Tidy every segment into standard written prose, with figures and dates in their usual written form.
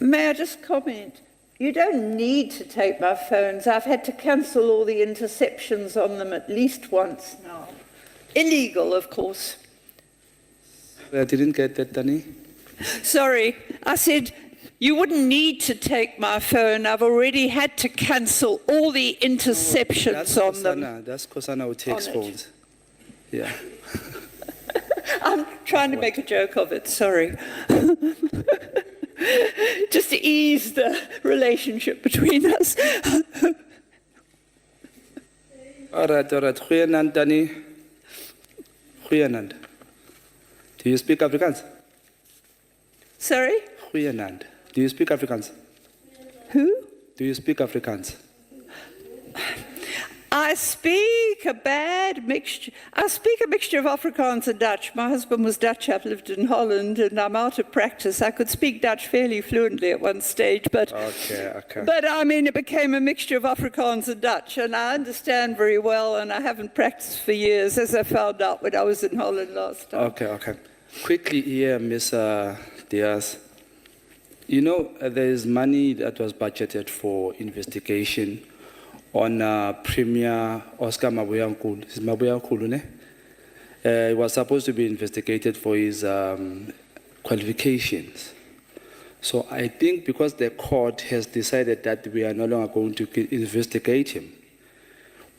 May I just comment? You don't need to take my phones. I've had to cancel all the interceptions on them at least once now. Illegal, of course. I didn't get that, Danny. Sorry, I said you wouldn't need to take my phone. I've already had to cancel all the interceptions on them. That's Kosana who takes phones. Yeah. I'm trying to make a joke of it, sorry. Just to ease the relationship between us. All right. Goeienaand, Danny. Goeienaand. Do you speak Afrikaans? Sorry? Goeienaand. Do you speak Afrikaans? Who? Do you speak Afrikaans? I speak a mixture of Afrikaans and Dutch. My husband was Dutch. I've lived in Holland, and I'm out of practice. I could speak Dutch fairly fluently at one stage, but But I mean, it became a mixture of Afrikaans and Dutch, and I understand very well, and I haven't practiced for years, as I found out when I was in Holland last time. Okay. Quickly here, Ms. Diaz. You know, there is money that was budgeted for investigation on Premier Oscar Mabuyankulu. Is Mabuyankulu, ne? He was supposed to be investigated for his qualifications. So I think because the court has decided that we are no longer going to investigate him,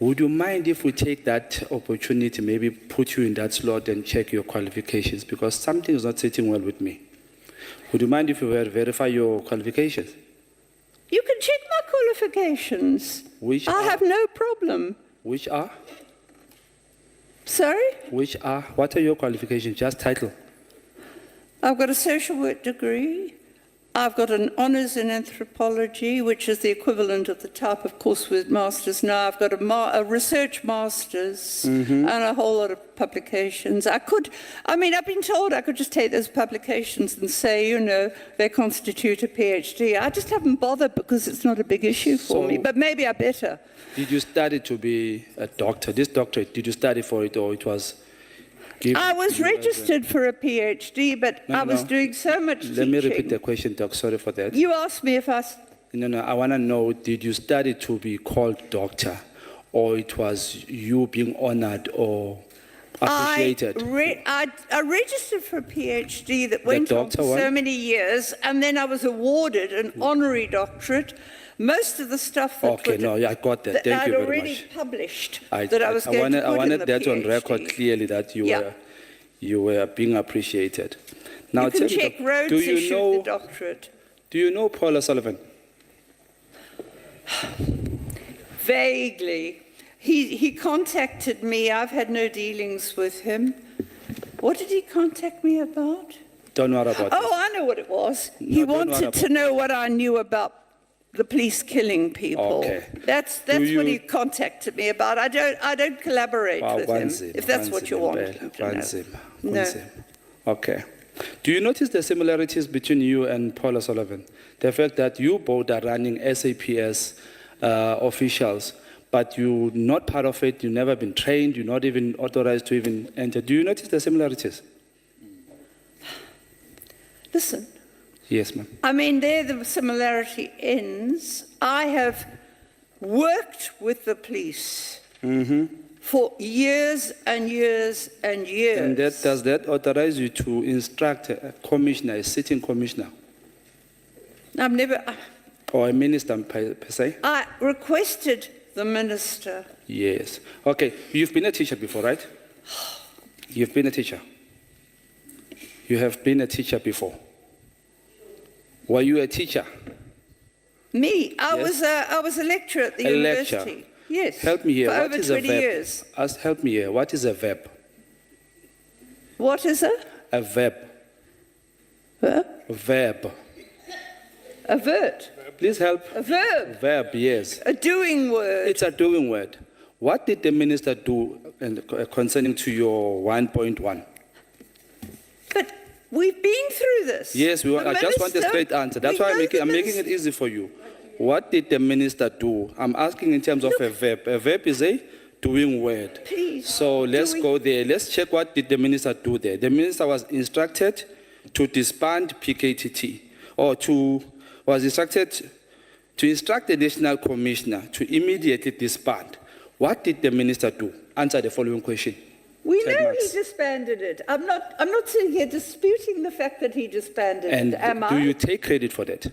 would you mind if we take that opportunity, maybe put you in that slot and check your qualifications? Because something is not sitting well with me. Would you mind if we verify your qualifications? You can check my qualifications. I have no problem. Which are? Sorry? Which are? What are your qualifications? Just title. I've got a social work degree. I've got an honours in anthropology, which is the equivalent of the type of course with masters now. I've got a research masters and a whole lot of publications. I've been told I could just take those publications and say, you know, they constitute a PhD. I just haven't bothered because it's not a big issue for me, but maybe I better. Did you study to be a doctor? This doctorate, did you study for it, or it was given? I was registered for a PhD, but I was doing so much teaching. Let me repeat the question, Doc. Sorry for that. You asked me if I... No, I want to know, did you study to be called doctor, or it was you being honored or appreciated? I registered for a PhD that went on for so many years, and then I was awarded an honorary doctorate. Most of the stuff that I got that. Thank I'd you very already much. published I wanted that on record clearly that you were being appreciated. Now, you can check Rhodes issued the doctorate. Do you know Paul O'Sullivan? Vaguely. He contacted me. I've had no dealings with him. What did he contact me about? Don't know about Oh, I know what it was. He wanted to know what I knew about the police killing people. Okay. That's what he contacted me about. I don't collaborate with him, if that's what you want to know. No. Okay. Do you notice the similarities between you and Paul O'Sullivan? The fact that you both are running SAPS officials, but you're not part of it, you've never been trained, you're not even authorized to even enter. Do you notice the similarities? Listen. Yes, ma'am. I mean, there the similarity ends. I have worked with the police for years and years and years. And does that authorize you to instruct a commissioner, a sitting commissioner? I've never... Or a minister per se? I requested the minister. Yes. Okay, you've been a teacher before, right? You've been a teacher. You have been a teacher before. Were you a teacher? Me? I was a lecturer at the university. Lecturer. Yes. Help me here. For What over is 20 a verb? years. Help me here. What is a verb? What is a? A verb. Verb? A verb. A verb. Please help. A verb. Verb, yes. A doing word. It's a doing word. What did the minister do concerning to your 1.1? But we've been through this. Yes, I just want a straight answer. That's why I'm making it easy for you. What did the minister do? I'm asking in terms of a verb. A verb is a doing word. Please. So let's go there. Let's check what did the minister do there. The minister was instructed to disband PKTT or to was instructed to instruct the National Commissioner to immediately disband. What did the minister do? Answer the following question. We 10 know marks. he disbanded it. I'm not sitting here disputing the fact that he disbanded And it, am do I? you take credit for that?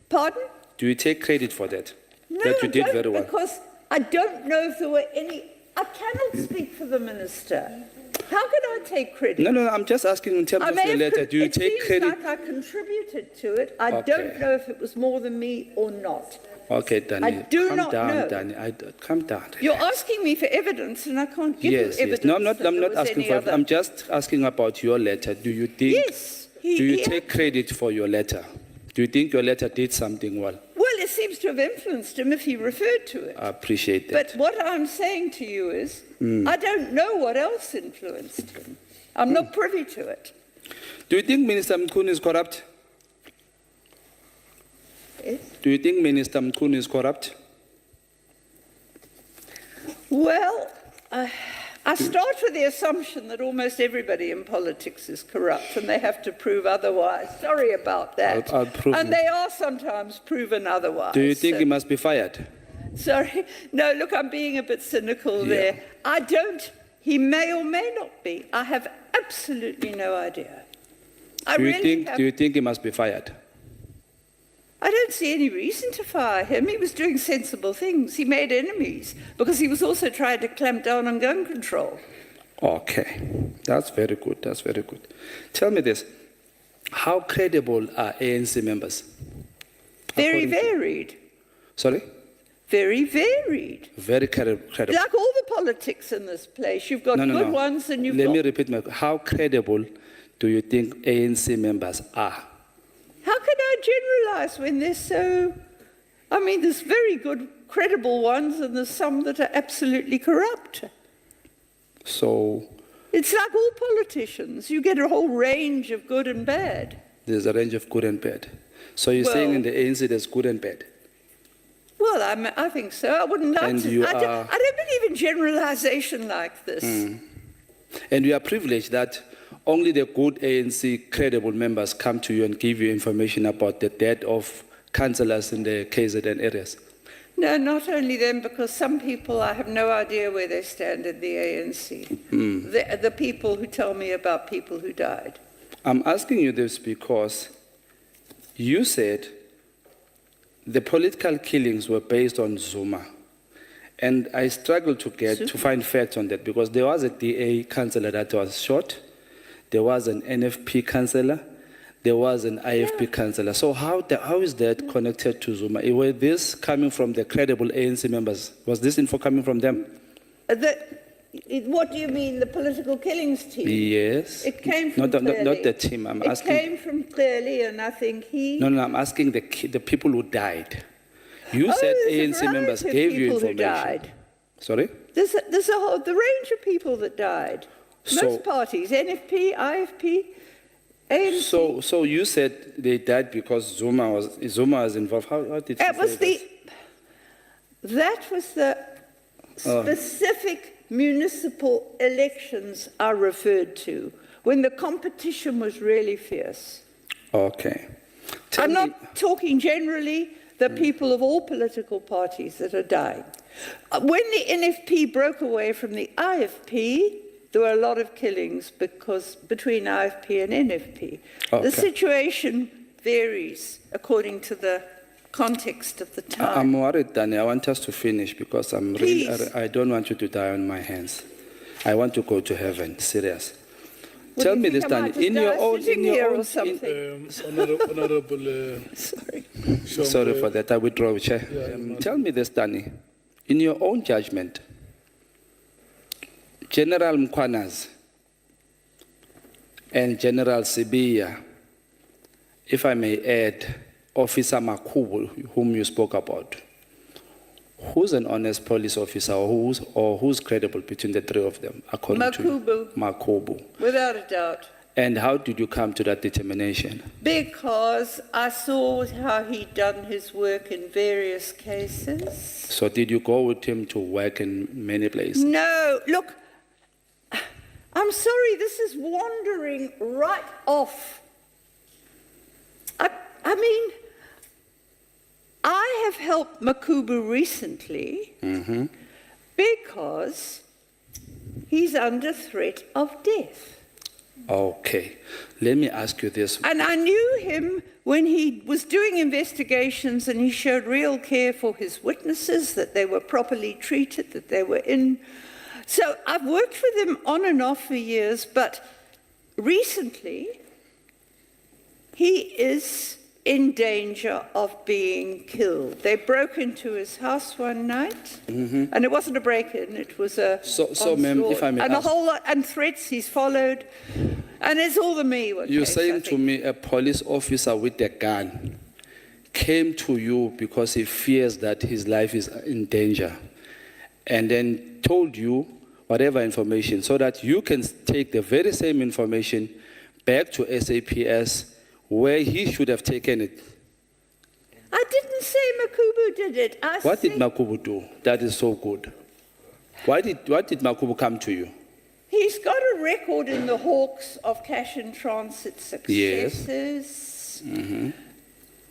Pardon? Do you take credit for that? No, That you I did don't, very well. because I don't know if there were any... I cannot speak for the minister. How can I take credit? No, I'm just asking in terms I of may the have letter. Do you it take seems credit? like I contributed to it. I Okay. don't know if it was more than me or not. Okay, Danny. I do calm not down, know. Danny. Calm down. You're asking me for evidence, and I can't give Yes, you evidence. yes. No, I'm not that there was asking any for it. other. I'm just asking about your letter. Do you think... Yes. Do you take credit for your letter? Do you think your letter did something well? Well, it seems to have influenced him if he referred to it. I appreciate that. But what I'm saying to you is, I don't know what else influenced him. I'm not privy to it. Do you think Minister Mkhunu is corrupt? Yes. Do you think Minister Mkhunu is corrupt? Well, I start with the assumption that almost everybody in politics is corrupt and they have to prove otherwise. Sorry about that. I'll prove and it. they are sometimes proven otherwise. Do you think so- he must be fired? Sorry. No, look, I'm being a bit cynical Yeah. there. I don't. He may or may not be. I have absolutely no idea. I Do you really have. Do you think he must be fired? I don't see any reason to fire him. He was doing sensible things. He made enemies because he was also trying to clamp down on gun control. Okay, that's very good. That's very good. Tell me this: how credible are ANC members? Very According to- varied. Sorry, Very varied. very credible. Like all the politics in this place, you've got good ones and you've Let got... me repeat my. How credible do you think ANC members are? How can I generalize when they're so... I mean, there's very good, credible ones and there's some that are absolutely corrupt. So It's like all politicians. You get a whole range of good and bad. there's a range of good and bad. So you're saying Well- in the ANC there's good and bad. Well, I think so. I wouldn't like And to... you I are- don't believe in generalization like this. And you are privileged that only the good ANC credible members come to you and give you information about the death of councillors in the KZN areas. No, not only them, because some people, I have no idea where they stand in the ANC. The people who tell me about people who died. I'm asking you this because you said the political killings were based on Zuma. And I struggled to find facts on that because there was a DA councillor that was shot, there was an NFP councillor, there was an IFP councillor. So how is that connected to Zuma? Were this coming from the credible ANC members? Was this info coming from them? What do you mean, the political killings team? Yes. It came from Clearly. Not the team. I'm asking. It came from Clearly, and I think he... No, I'm asking the people who died. You said there's a ANC members variety of gave you people who information. died. Sorry? There's the range of people that died. So- Most parties, NFP, IFP, ANC. So you said they died because Zuma was involved. How did you That say was that was the specific municipal elections I referred to, when the competition was really fierce. Okay. Tell I'm me- not talking generally, the people of all political parties that are dying. When the NFP broke away from the IFP, there were a lot of killings between IFP and NFP. Okay. The situation varies according to the context of the time. I'm worried, Danny. I want us to finish because Please. I don't want you to die on my hands. I want to go to heaven. Serious. What, Tell do you me think this, I might Danny. just die sitting here or something? Honorable, Sorry. Sorry for that. I withdraw, Chair. Tell me this, Danny. In your own judgment, General Mkhwanazi and General Sibiya, if I may add, Officer Makubu, whom you spoke about, who's an honest police officer or who's credible between the three of them, according to you? Makubu. Without a doubt. And how did you come to that determination? Because I saw how he'd done his work in various cases. So did you go with him to work in many places? No, look, I'm sorry, this is wandering right off. I mean, have helped Makubu recently because he's under threat of death. Okay. Let me ask you this. And I knew him when he was doing investigations and he showed real care for his witnesses, that they were properly treated, that they were in. So I've worked with him on and off for years, but recently he is in danger of being killed. They broke into his house one night, and it wasn't a break-in, it was a So, ma'am, if I may and a ask- whole lot, and threats he's followed, and it's all the Miwa You're case, I saying to think. me a police officer with a gun came to you because he fears that his life is in danger, and then told you whatever information so that you can take the very same information back to SAPS where he should have taken it. I didn't say Makubu did it. What did Makubu do that is so good? What did Makubu come to you? He's got a record in the Hawks of cash in transit successes.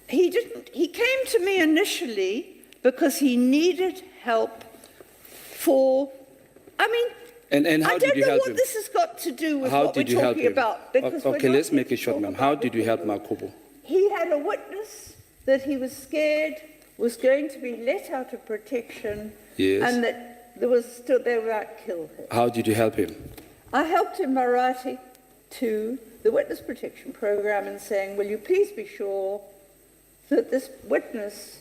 He came to me initially because he needed help for, And how I did don't you know help what him? this has got to do with How what we're did you help talking him? about. Because we're Okay, not let's going make to it short, talk ma'am. How about did you help Makubu. Makubu? He had a witness that he was scared was going to be let out of protection, Yes. and that they might kill him. How did you help him? I helped him by writing to the Witness Protection Program and saying, will you please be sure that this witness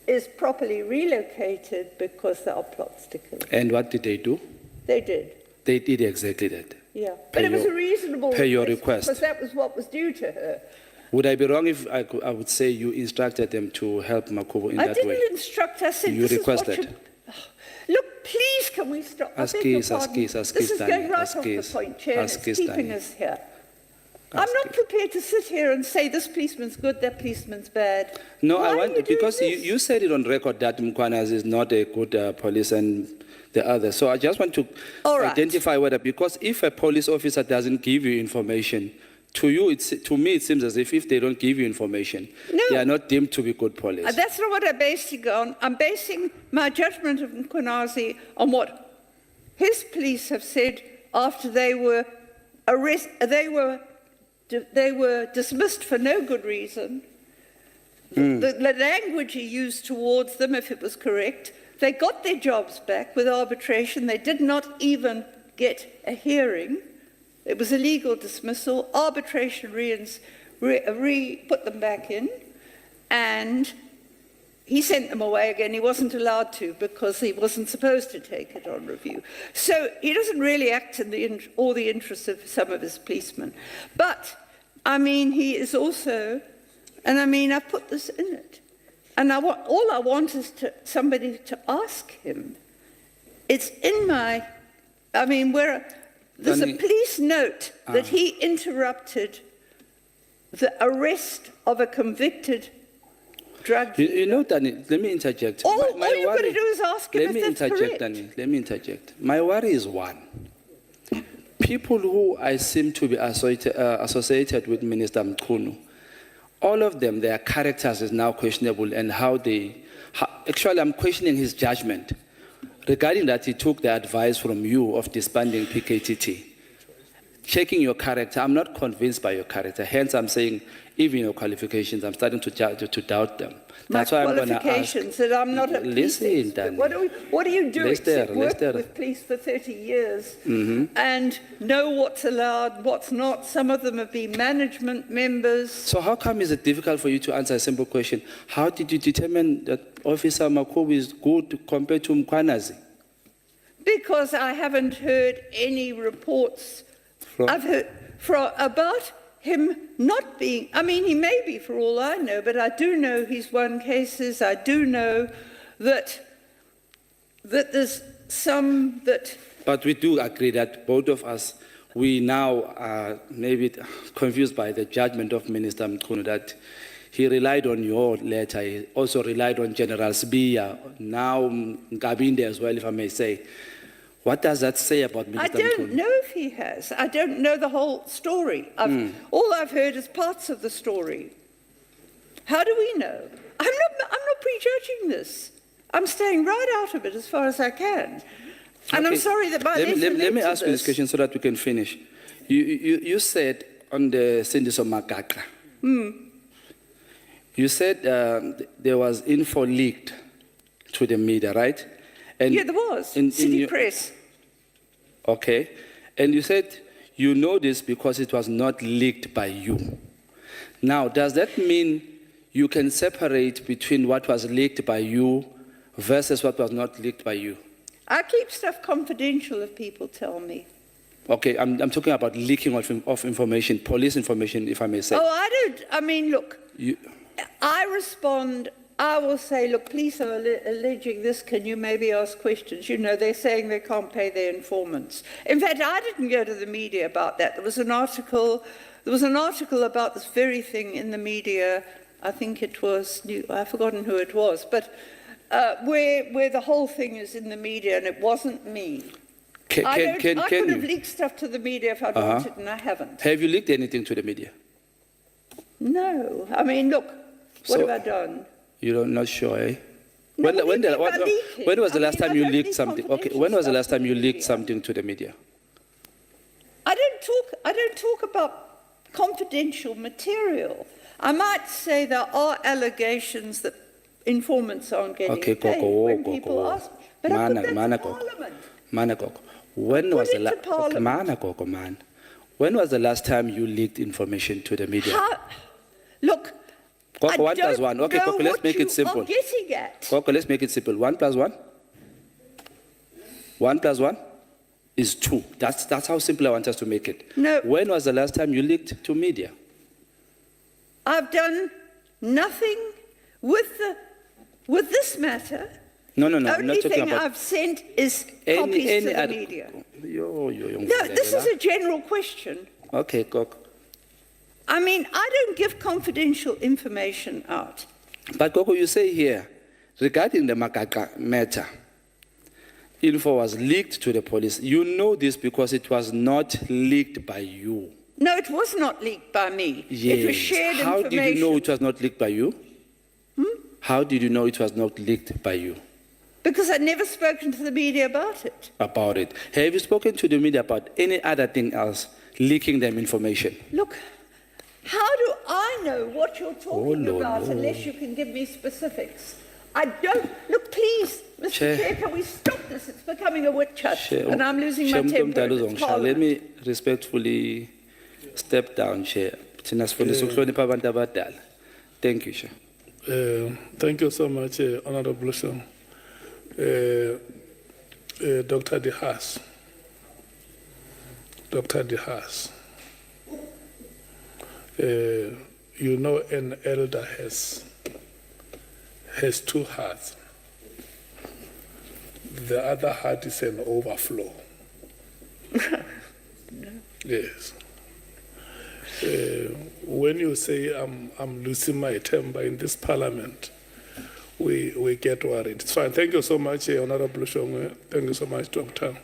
is properly relocated because there are plots to kill him. And what did they do? They did, They did exactly that. yeah. Per But it was your- a reasonable per your request. because that was what was due to her. Would I be wrong if I would say you instructed them to help Makubu in I that didn't way? instruct, I said, You this requested. is what you... Look, please, can we stop? I beg your pardon. This is going right off the point, Chair, and it's keeping us here. I'm not prepared to sit here and say this policeman's good, that policeman's bad. No, Why I are want you doing because this? you said it on record that Mkwanas is not a good police and the other. So I just want to All right. identify whether, because if a police officer doesn't give you information, to me it seems as if they don't give you information, No. they are not deemed to be good police. That's not what I'm basing it on. I'm basing my judgment of Mkwanazi on what his police have said after they were they were dismissed for no good reason. The language he used towards them, if it was correct, they got their jobs back with arbitration. They did not even get a hearing. It was a legal dismissal. Arbitration put them back in, and he sent them away again. He wasn't allowed to because he wasn't supposed to take it on review. So he doesn't really act in all the interests of some of his policemen. But, he is also, and I've put this in it. And all I want is somebody to ask him. It's in my, there's a police note that he interrupted the arrest of a convicted drug dealer. You know, Danny, let me interject. All you've got to do is ask him Let if me that's interject, correct. Danny. Let me interject. My worry is one. People who I seem to be associated with Minister Mkhunu, all of them, their characters is now questionable, and actually I'm questioning his judgment regarding that he took the advice from you of disbanding PKTT. Checking your character, I'm not convinced by your character. Hence, I'm saying, even your qualifications, I'm starting to doubt them. That's why I'm going to ask. Qualifications, that I'm not a police Listen, expert. Danny. What do you do except work Lester. with police for 30 years and know what's allowed, what's not? Some of them have been management members. So how come is it difficult for you to answer a simple question? How did you determine that Officer Makubu is good compared to Mkwanazi? Because I haven't heard any reports. I've heard about him not being, he may be for all I know, but I do know he's won cases. I do know that there's some that... But we do agree that both of us, we now are maybe confused by the judgment of Minister Mkhunu that he relied on your letter. He also relied on General Sbiya, now Ngabinde as well, if I may say. What does that say about Minister I don't Mkhunu? know if he has. I don't know the whole story. All I've heard is parts of the story. How do we know? I'm not prejudging this. I'm staying right out of it as far as I can. And I'm Okay. sorry that my Let letter me led to ask you this question so that we can finish. You said on the Sindiso Makaka, you said there was info leaked to the media, right? And Yeah, there was. in City your- Press. Okay. And you said you know this because it was not leaked by you. Now, does that mean you can separate between what was leaked by you versus what was not leaked by you? I keep stuff confidential if people tell me. Okay, I'm talking about leaking of information, police information, if I may say. Oh, I mean, look, You, I respond, I will say, look, police are alleging this, can you maybe ask questions? You know, they're saying they can't pay their informants. In fact, I didn't go to the media about that. There was an article about this very thing in the media, I think it was, I've forgotten who it was, but where the whole thing is in the media, and it wasn't me. I could have leaked stuff to the media if I'd wanted, and I haven't. have you leaked anything to the media? No. I mean, look, what So- have I done? You're not sure, eh? No, When what do you mean by leaking? when was the I last mean, time I you don't leaked leak something? Okay, confidential when was the stuff last to time the you leaked media. something to the media? I don't talk about confidential material. I might say there are allegations that informants aren't getting Okay, paid Gogo, when Gogo. people ask. But I put that to Gogo. Parliament. Managog. When was the it to last Parliament. man? When was the last time you leaked information to the media? Look, Gogo, I 1 plus don't 1. Okay, know Gogo, let's what make you it simple. are getting at. Gogo, let's make it simple. 1 plus 1? 1 plus 1 is 2. That's how simple I want us to make it. No. When was the last time you leaked to media? I've done nothing with this matter. No, I'm Only not talking thing about I've sent is copies to the other- media. Yo, No, this is a general question. Okay, Gogo. I mean, I don't give confidential information out. But Gogo, you say here, regarding the Makaka matter, info was leaked to the police. You know this because it was not leaked by you. No, it was not leaked by me. Yes. It was shared How information. did you know it was not leaked by you? How did you know it was not leaked by you? Because I'd never spoken to the media about it. About it. Have you spoken to the media about any other thing else, leaking them information? Look, how do I know what you're talking no, about no. unless you can give me specifics? I don't. Look, please, Mr. Chair. Chair, can we stop this? It's becoming a witch hunt, Chair, and I'm losing my Chair temper. Mntomdalo It's Zongishaya, let Parliament. me respectfully step down, Chair. Thina sifundisa ukuhlonipha abantu abadala. Thank you, Chair. Thank you so much, Honorable Shong. Dr. De Haas. Dr. De Haas. You know, an elder has two hearts. The other heart is an overflow. Yes. When you say I'm losing my temper in this parliament, we get worried. It's fine. Thank you so much, Honorable Shong. Thank you so much, Doctor.